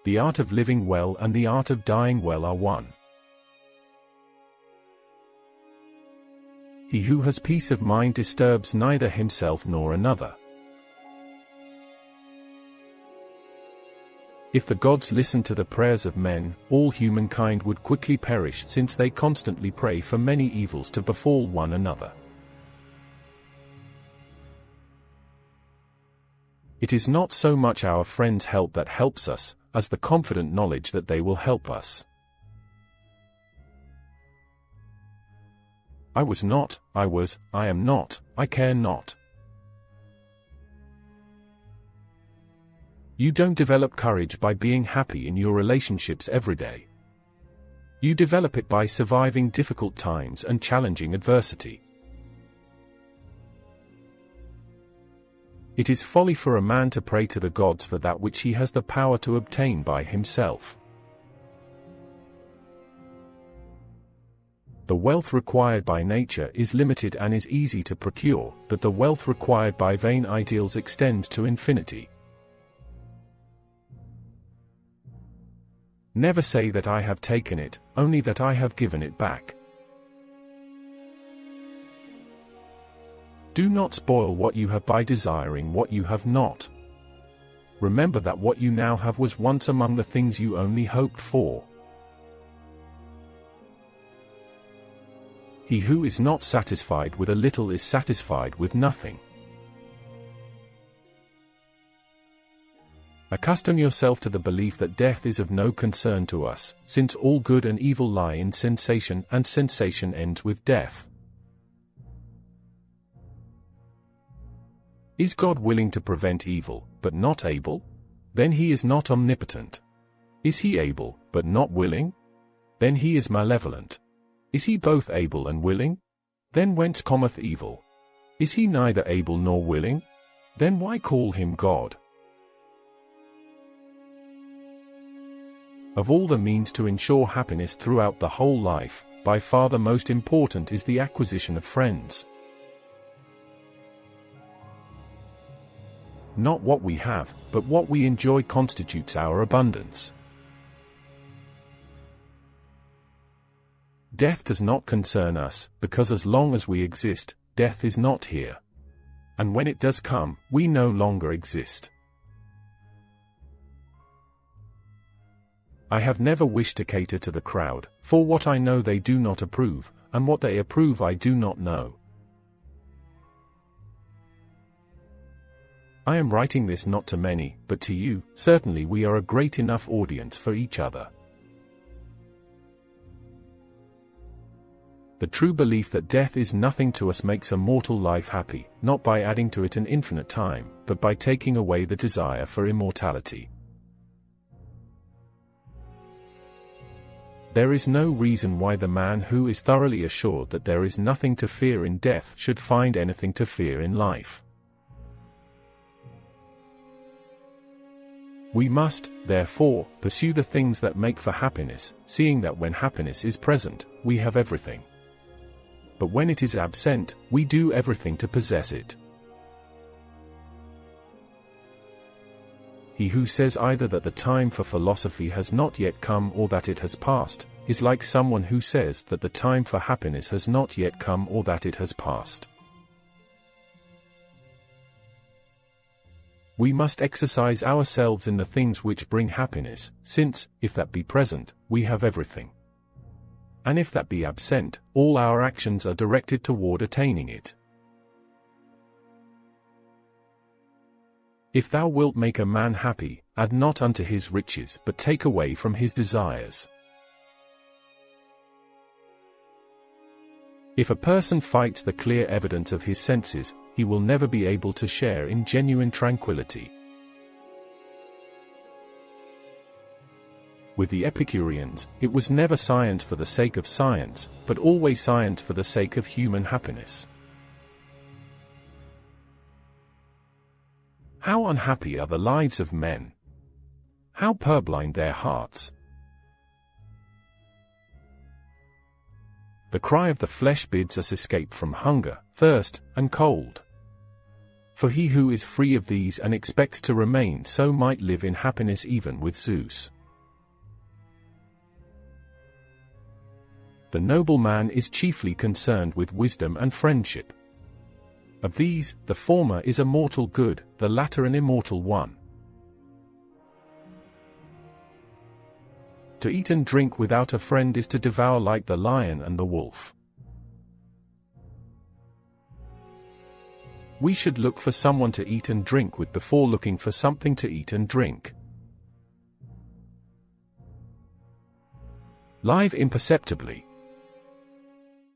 The art of living well and the art of dying well are one. He who has peace of mind disturbs neither himself nor another. If the gods listened to the prayers of men, all humankind would quickly perish, since they constantly pray for many evils to befall one another. It is not so much our friends' help that helps us, as the confident knowledge that they will help us. I was not, I was, I am not, I care not. You don't develop courage by being happy in your relationships every day. You develop it by surviving difficult times and challenging adversity. It is folly for a man to pray to the gods for that which he has the power to obtain by himself. The wealth required by nature is limited and is easy to procure, but the wealth required by vain ideals extends to infinity. Never say that I have taken it, only that I have given it back. Do not spoil what you have by desiring what you have not. Remember that what you now have was once among the things you only hoped for. He who is not satisfied with a little is satisfied with nothing. Accustom yourself to the belief that death is of no concern to us, since all good and evil lie in sensation, and sensation ends with death. Is God willing to prevent evil, but not able? Then he is not omnipotent. Is he able, but not willing? Then he is malevolent. Is he both able and willing? Then whence cometh evil? Is he neither able nor willing? Then why call him God? Of all the means to ensure happiness throughout the whole life, by far the most important is the acquisition of friends. Not what we have, but what we enjoy constitutes our abundance. Death does not concern us, because as long as we exist, death is not here. And when it does come, we no longer exist. I have never wished to cater to the crowd, for what I know they do not approve, and what they approve I do not know. I am writing this not to many, but to you. Certainly we are a great enough audience for each other. The true belief that death is nothing to us makes a mortal life happy, not by adding to it an infinite time, but by taking away the desire for immortality. There is no reason why the man who is thoroughly assured that there is nothing to fear in death should find anything to fear in life. We must, therefore, pursue the things that make for happiness, seeing that when happiness is present, we have everything. But when it is absent, we do everything to possess it. He who says either that the time for philosophy has not yet come or that it has passed, is like someone who says that the time for happiness has not yet come or that it has passed. We must exercise ourselves in the things which bring happiness, since, if that be present, we have everything. And if that be absent, all our actions are directed toward attaining it. If thou wilt make a man happy, add not unto his riches but take away from his desires. If a person fights the clear evidence of his senses, he will never be able to share in genuine tranquility. With the Epicureans, it was never science for the sake of science, but always science for the sake of human happiness. How unhappy are the lives of men! How purblind their hearts! The cry of the flesh bids us escape from hunger, thirst, and cold. For he who is free of these and expects to remain so might live in happiness even with Zeus. The noble man is chiefly concerned with wisdom and friendship. Of these, the former is a mortal good, the latter an immortal one. To eat and drink without a friend is to devour like the lion and the wolf. We should look for someone to eat and drink with before looking for something to eat and drink. Live imperceptibly.